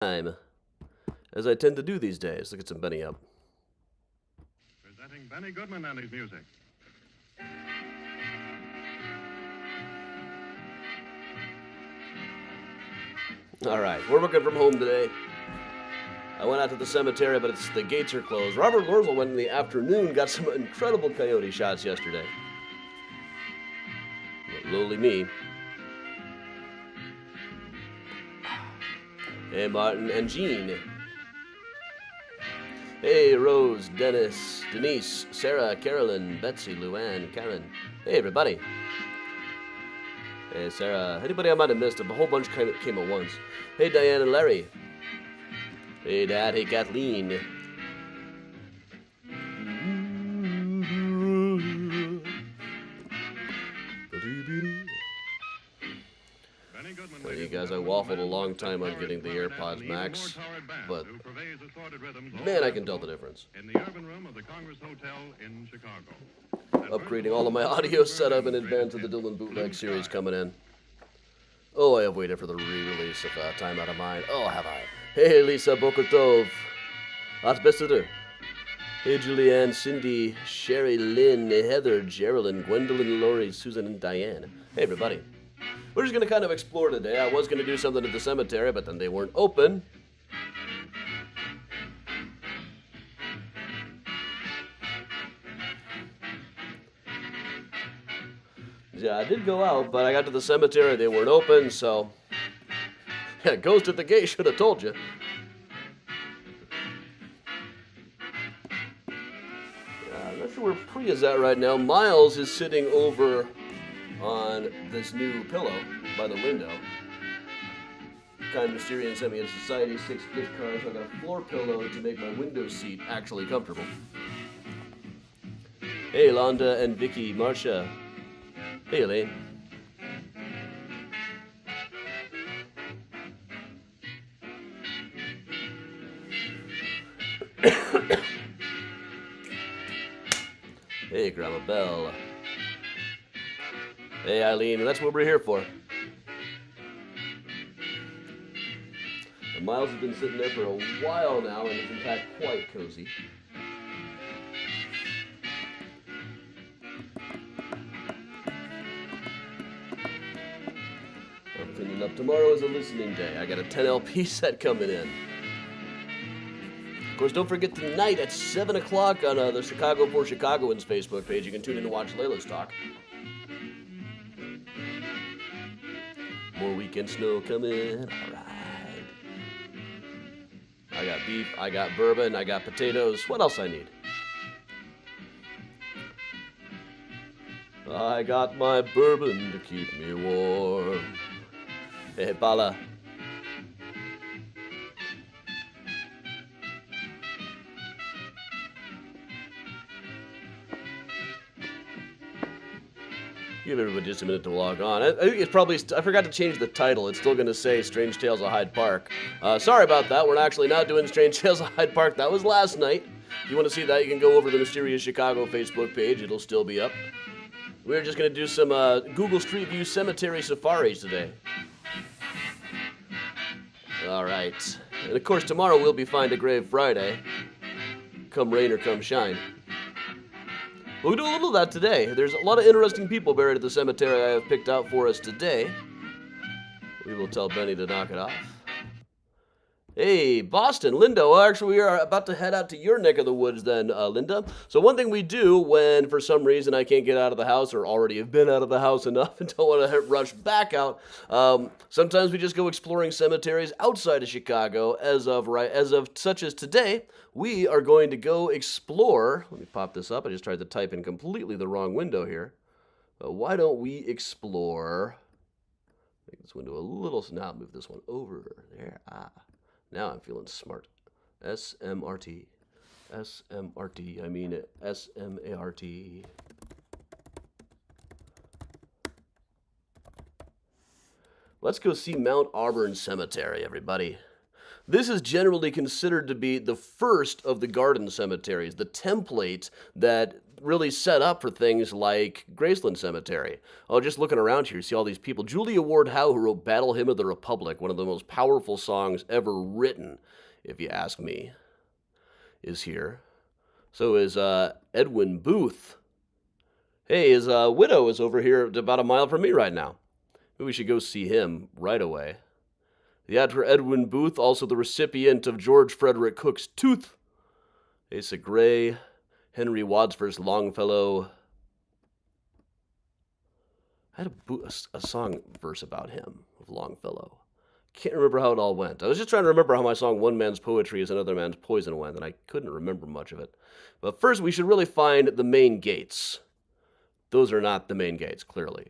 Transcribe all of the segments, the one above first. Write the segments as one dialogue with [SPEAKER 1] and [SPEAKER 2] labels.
[SPEAKER 1] time, as I tend to do these days. Look at some Benny up.
[SPEAKER 2] Presenting Benny Goodman and his music.
[SPEAKER 1] All right, we're working from home today. I went out to the cemetery, but the gates are closed. Robert Lorzel went in the afternoon, got some incredible coyote shots yesterday. Lowly me. Hey, Martin and Jean. Hey, Rose, Denise, Sarah, Carolyn, Betsy, Luann, Karen. Hey, everybody. Hey, Sarah. Anybody I might have missed? A whole bunch came at once. Hey, Diane and Larry. Hey, Dad. Hey, Kathleen. Well, you guys, I waffled a long time on getting the AirPods Max, but man, I can tell the difference.
[SPEAKER 2] In the urban room of the Congress Hotel in Chicago.
[SPEAKER 1] Upgrading all of my audio setup in advance of the Dylan Bootleg series coming in. Oh, I have waited for the re-release of Time Out of Mind. Oh, have I? Hey, Lisa Bokertov. At Besseter. Hey, Julianne, Cindy, Sherry, Lynn, Heather, Geraldine, Gwendolyn, Lori, Susan, and Diane. Hey, everybody. We're just going to kind of explore today. I was going to do something at the cemetery, but then they weren't open. Yeah, I did go out, but I got to the cemetery, they weren't open, so... Yeah, ghost at the gate, should have told you. I'm not sure where Priya's at right now. Miles is sitting over on this new pillow by the window. Kind Mysterian sent me a Society 6 gift card, so I got a floor pillow to make my window seat actually comfortable. Hey, Londa and Vicky, Marcia. Hey, Elaine. Hey, Grandma Belle. Hey, Eileen, that's what we're here for. And Miles has been sitting there for a while now, and is in fact quite cozy. I'm cleaning up. Tomorrow is a listening day. I got a 10 LP set coming in. Of course, don't forget tonight at 7 o'clock on the Chicago for Chicagoans Facebook page. You can tune in to watch Layla's talk. More weekend snow coming. All right. I got beef, I got bourbon, I got potatoes. What else I need? I got my bourbon to keep me warm. Hey, Bala. Give everybody just a minute to log on. I think it's probably, I forgot to change the title. It's still going to say Strange Tales of Hyde Park. Sorry about that. We're actually not doing Strange Tales of Hyde Park. That was last night. If you want to see that, you can go over to the Mysterious Chicago Facebook page. It'll still be up. We're just going to do some Google Street View cemetery safaris today. All right. And of course, tomorrow will be Find a Grave Friday. Come rain or come shine. We'll do a little of that today. There's a lot of interesting people buried at the cemetery I have picked out for us today. We will tell Benny to knock it off. Hey, Boston, Linda. Well, actually, we are about to head out to your neck of the woods then, Linda. So one thing we do when, for some reason, I can't get out of the house or already have been out of the house enough and don't want to rush back out, sometimes we just go exploring cemeteries outside of Chicago. As of such as today, we are going to go explore. Let me pop this up. I just tried to type in completely the wrong window here. Why don't we explore? Make this window a little. Now move this one over there. Now I'm feeling smart. SMRT. SMRT. I mean SMART. Let's go see Mount Auburn Cemetery, everybody. This is generally considered to be the first of the garden cemeteries, the template that really set up for things like Graceland Cemetery. Oh, just looking around here, you see all these people. Julia Ward Howe, who wrote Battle Hymn of the Republic, one of the most powerful songs ever written, if you ask me, is here. So is Edwin Booth. Hey, his widow is over here about a mile from me right now. Maybe we should go see him right away. The actor Edwin Booth, also the recipient of George Frederick Cook's Tooth. Asa Gray, Henry Wadsworth Longfellow. I had a song verse about him, of Longfellow. Can't remember how it all went. I was just trying to remember how my song One Man's Poetry is Another Man's Poison went, and I couldn't remember much of it. But first, we should really find the main gates. Those are not the main gates, clearly.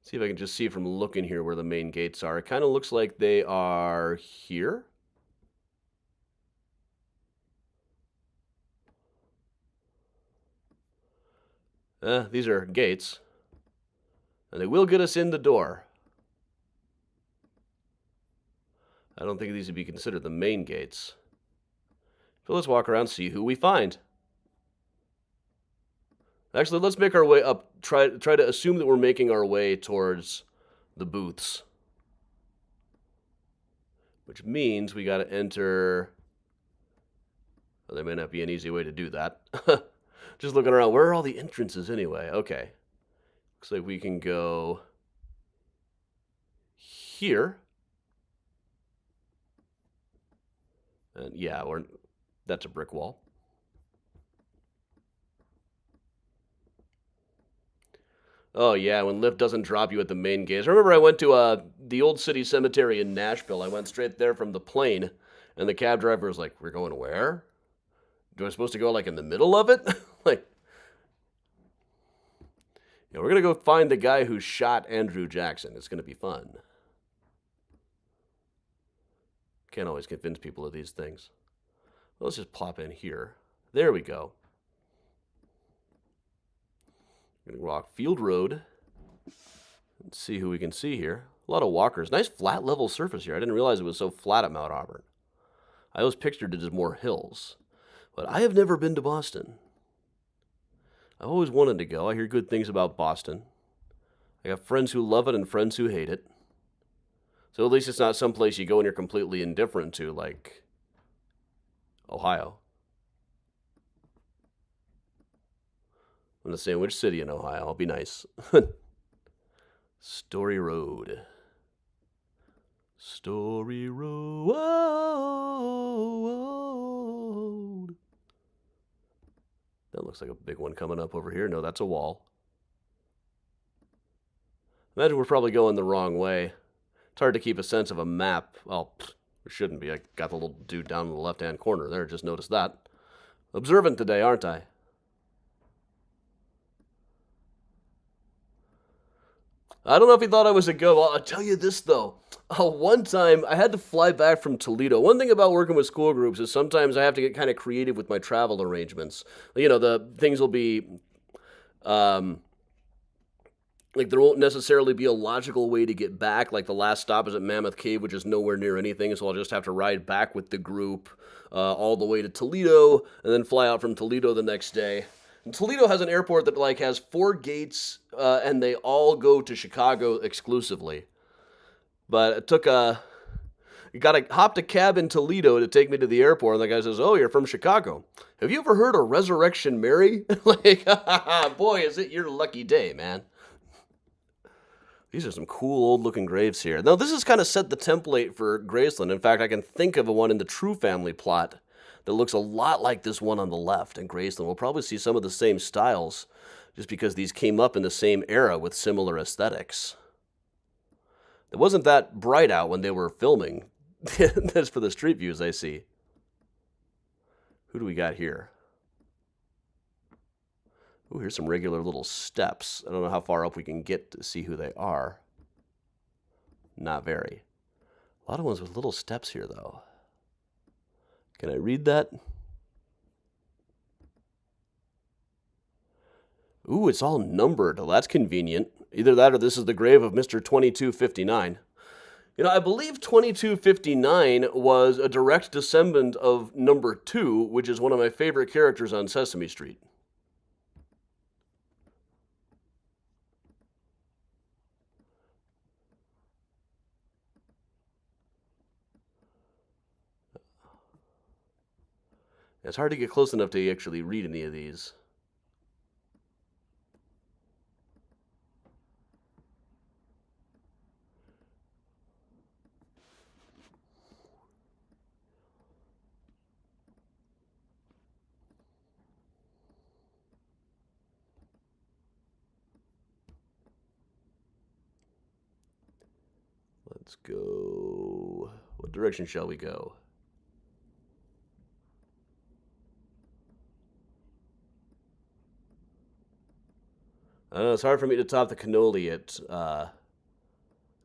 [SPEAKER 1] See if I can just see from looking here where the main gates are. It kind of looks like they are here. These are gates. And they will get us in the door. I don't think these would be considered the main gates. So let's walk around and see who we find. Actually, let's make our way up. Try to assume that we're making our way towards the booths. Which means we got to enter... Well, there may not be an easy way to do that. Just looking around. Where are all the entrances anyway? Okay. Looks like we can go here. And yeah, that's a brick wall. Oh yeah, when Lyft doesn't drop you at the main gates. I remember I went to the Old City Cemetery in Nashville. I went straight there from the plane, and the cab driver was like, "We're going where? Do I supposed to go like in the middle of it?" Like, yeah, we're gonna go find the guy who shot Andrew Jackson. It's gonna be fun. Can't always convince people of these things. Well, let's just plop in here. There we go. We're gonna walk Field Road. Let's see who we can see here. A lot of walkers. Nice flat level surface here. I didn't realize it was so flat at Mount Auburn. I always pictured it as more hills. But I have never been to Boston. I've always wanted to go. I hear good things about Boston. I got friends who love it and friends who hate it. So at least it's not someplace you go and you're completely indifferent to, like Ohio. I'm not saying which city in Ohio. I'll be nice. Story Road. Story Road. That looks like a big one coming up over here. No, that's a wall. Imagine we're probably going the wrong way. It's hard to keep a sense of a map. Well, it shouldn't be. I got the little dude down in the left-hand corner there. Just noticed that. Observant today, aren't I? I don't know if he thought I was a go. I'll tell you this, though. One time, I had to fly back from Toledo. One thing about working with school groups is sometimes I have to get kind of creative with my travel arrangements. You know, the things will be... like, there won't necessarily be a logical way to get back. Like, the last stop is at Mammoth Cave, which is nowhere near anything, so I'll just have to ride back with the group all the way to Toledo, and then fly out from Toledo the next day. And Toledo has an airport that, like, has 4 gates, and they all go to Chicago exclusively. But it took hopped a cab in Toledo to take me to the airport, and the guy says, "Oh, you're from Chicago. Have you ever heard of Resurrection Mary?" Like, boy, is it your lucky day, man. These are some cool old-looking graves here. Now, this has kind of set the template for Graceland. In fact, I can think of one in the True Family plot that looks a lot like this one on the left in Graceland. We'll probably see some of the same styles just because these came up in the same era with similar aesthetics. It wasn't that bright out when they were filming. That's for the street views I see. Who do we got here? Ooh, here's some regular little steps. I don't know how far up we can get to see who they are. Not very. A lot of ones with little steps here, though. Can I read that? Ooh, it's all numbered. Well, that's convenient. Either that or this is the grave of Mr. 2259. I believe 2259 was a direct descendant of number 2, which is one of my favorite characters on Sesame Street. It's hard to get close enough to actually read any of these. Let's go. What direction shall we go? I know it's hard for me to top the cannoli at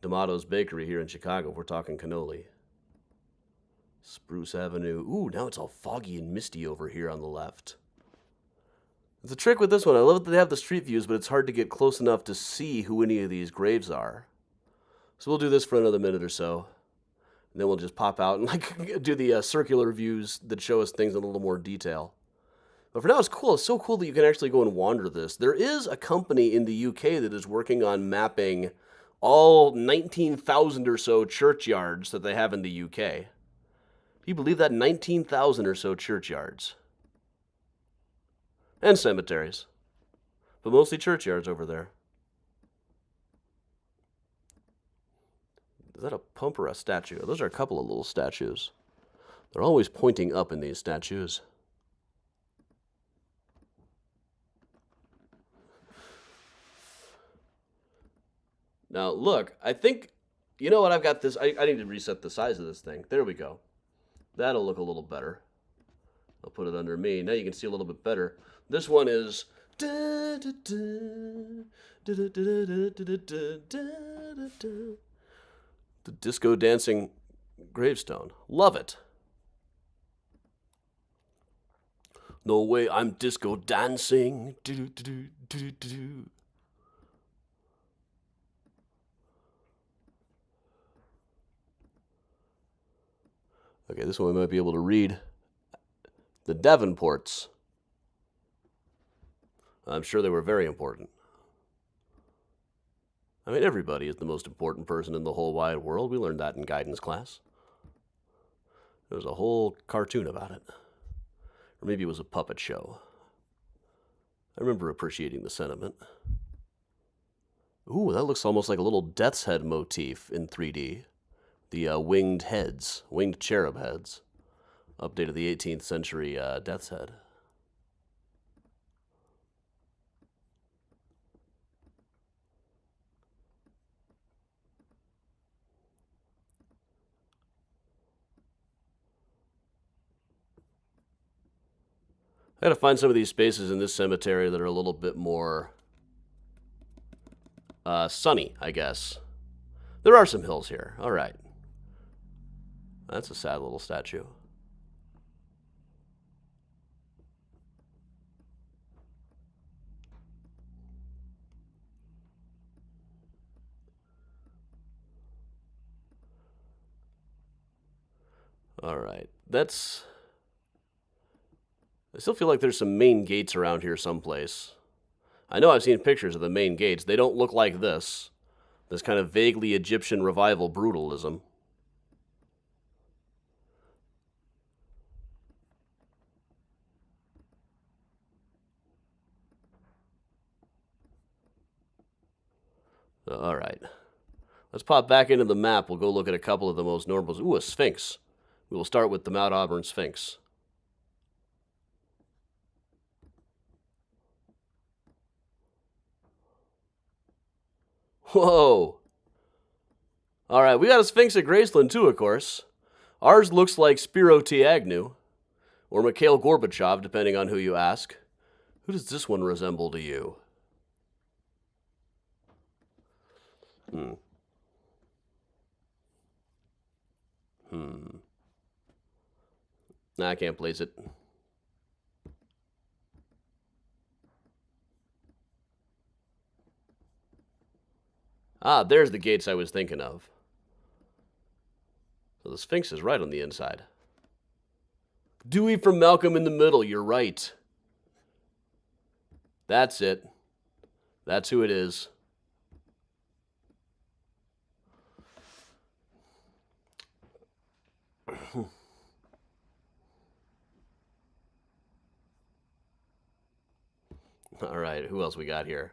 [SPEAKER 1] D'Amato's Bakery here in Chicago if we're talking cannoli. Spruce Avenue. Ooh, now it's all foggy and misty over here on the left. It's a trick with this one. I love that they have the street views, but it's hard to get close enough to see who any of these graves are. So we'll do this for another minute or so. And then we'll just pop out and do the circular views that show us things in a little more detail. But for now, it's cool. It's so cool that you can actually go and wander this. There is a company in the UK that is working on mapping all 19,000 or so churchyards that they have in the UK. Do you believe that? 19,000 or so churchyards. And cemeteries. But mostly churchyards over there. Is that a pump or a statue? Those are a couple of little statues. They're always pointing up in these statues. Now, look, I think, you know what, I've got this, I need to reset the size of this thing. There we go. That'll look a little better. I'll put it under me. Now you can see a little bit better. This one is... The disco dancing gravestone. Love it. No way, I'm disco dancing. Okay, this one we might be able to read. The Davenports. I'm sure they were very important. I mean, everybody is the most important person in the whole wide world. We learned that in guidance class. There was a whole cartoon about it. Or maybe it was a puppet show. I remember appreciating the sentiment. Ooh, that looks almost like a little death's head motif in 3D. The winged heads, winged cherub heads. Update of the 18th century death's head. I gotta find some of these spaces in this cemetery that are a little bit more sunny, I guess. There are some hills here. All right. That's a sad little statue. All right. I still feel like there's some main gates around here someplace. I know I've seen pictures of the main gates. They don't look like this. This kind of vaguely Egyptian revival brutalism. All right. Let's pop back into the map. We'll go look at a couple of the most notable. Ooh, a sphinx. We will start with the Mount Auburn Sphinx. Whoa. All right, we got a Sphinx at Graceland too, of course. Ours looks like Spiro T. Agnew, or Mikhail Gorbachev, depending on who you ask. Who does this one resemble to you? Nah, I can't place it. Ah, there's the gates I was thinking of. Well, the Sphinx is right on the inside. Dewey from Malcolm in the Middle, you're right. That's it. That's who it is. All right, who else we got here?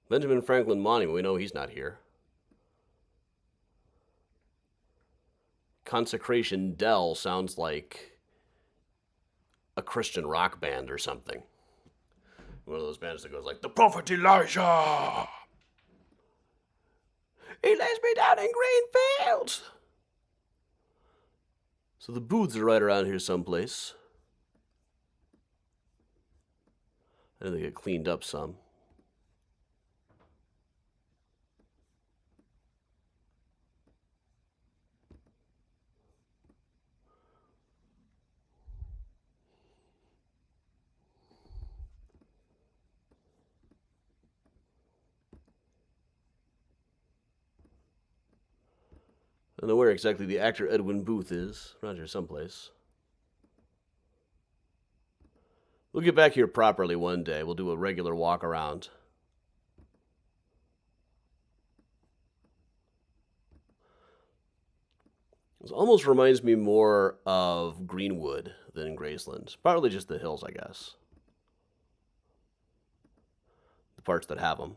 [SPEAKER 1] Benjamin Franklin Monument, we know he's not here. Consecration Dell sounds like a Christian rock band or something. One of those bands that goes like, the Prophet Elijah! He lays me down in green fields! So the booths are right around here someplace. I know they get cleaned up some. I don't know where exactly the actor Edwin Booth is. Around here someplace. We'll get back here properly one day. We'll do a regular walk around. This almost reminds me more of Greenwood than Graceland. Partly just the hills, I guess. The parts that have them.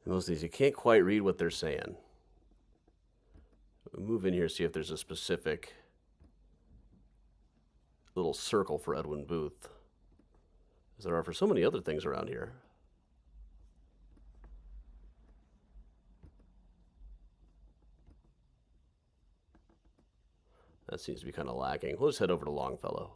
[SPEAKER 1] Most of these, you can't quite read what they're saying. We'll move in here, see if there's a specific little circle for Edwin Booth, as there are for so many other things around here. That seems to be kind of lacking. We'll just head over to Longfellow.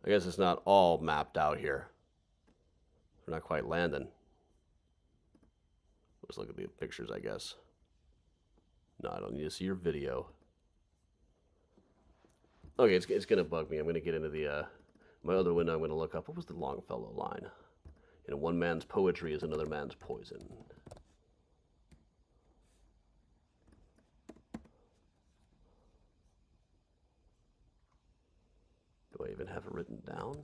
[SPEAKER 1] I guess it's not all mapped out here. We're not quite landing. Let's look at the pictures, I guess. No, I don't need to see your video. Okay, it's going to bug me. I'm going to get into the my other window. I'm going to look up. What was the Longfellow line? You know, one man's poetry is another man's poison. Do I even have it written down?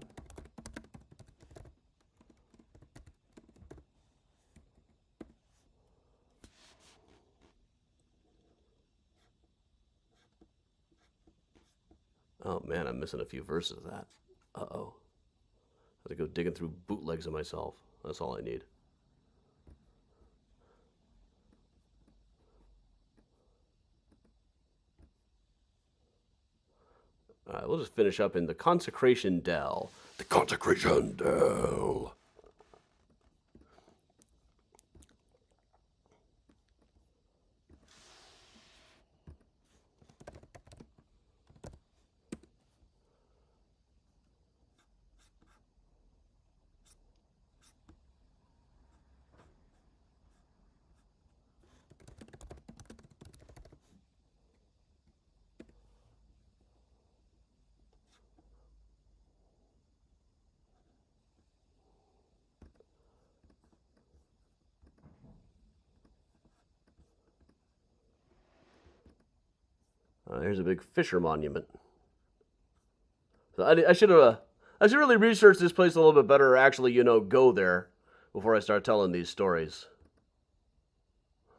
[SPEAKER 1] Oh man, I'm missing a few verses of that. Uh-oh. I have to go digging through bootlegs of myself. That's all I need. All right, we'll just finish up in the Consecration Dell. The Consecration Dell. Here's a big Fisher monument. So I should really research this place a little bit better, or actually, go there before I start telling these stories.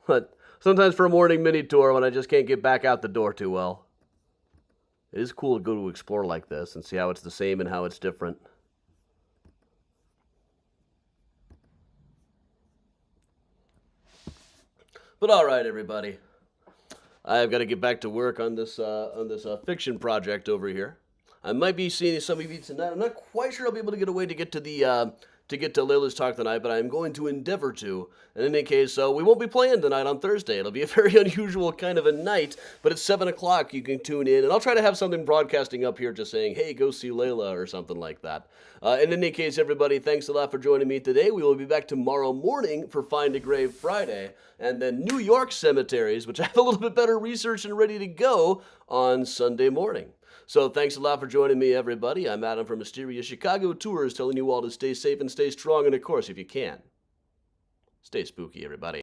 [SPEAKER 1] But sometimes for a morning mini tour, when I just can't get back out the door too well, it is cool to go to explore like this and see how it's the same and how it's different. But all right, everybody. I've got to get back to work on this fiction project over here. I might be seeing some of you tonight. I'm not quite sure I'll be able to get away to get to the to get to Layla's talk tonight, but I'm going to endeavor to. In any case, we won't be playing tonight on Thursday. It'll be a very unusual kind of a night, but it's 7 o'clock. You can tune in, and I'll try to have something broadcasting up here just saying, hey, go see Layla or something like that. In any case, everybody, thanks a lot for joining me today. We will be back tomorrow morning for Find a Grave Friday, and then New York cemeteries, which I have a little bit better research and ready to go on Sunday morning. So thanks a lot for joining me, everybody. I'm Adam from Mysterious Chicago Tours, telling you all to stay safe and stay strong, and of course, if you can, stay spooky, everybody.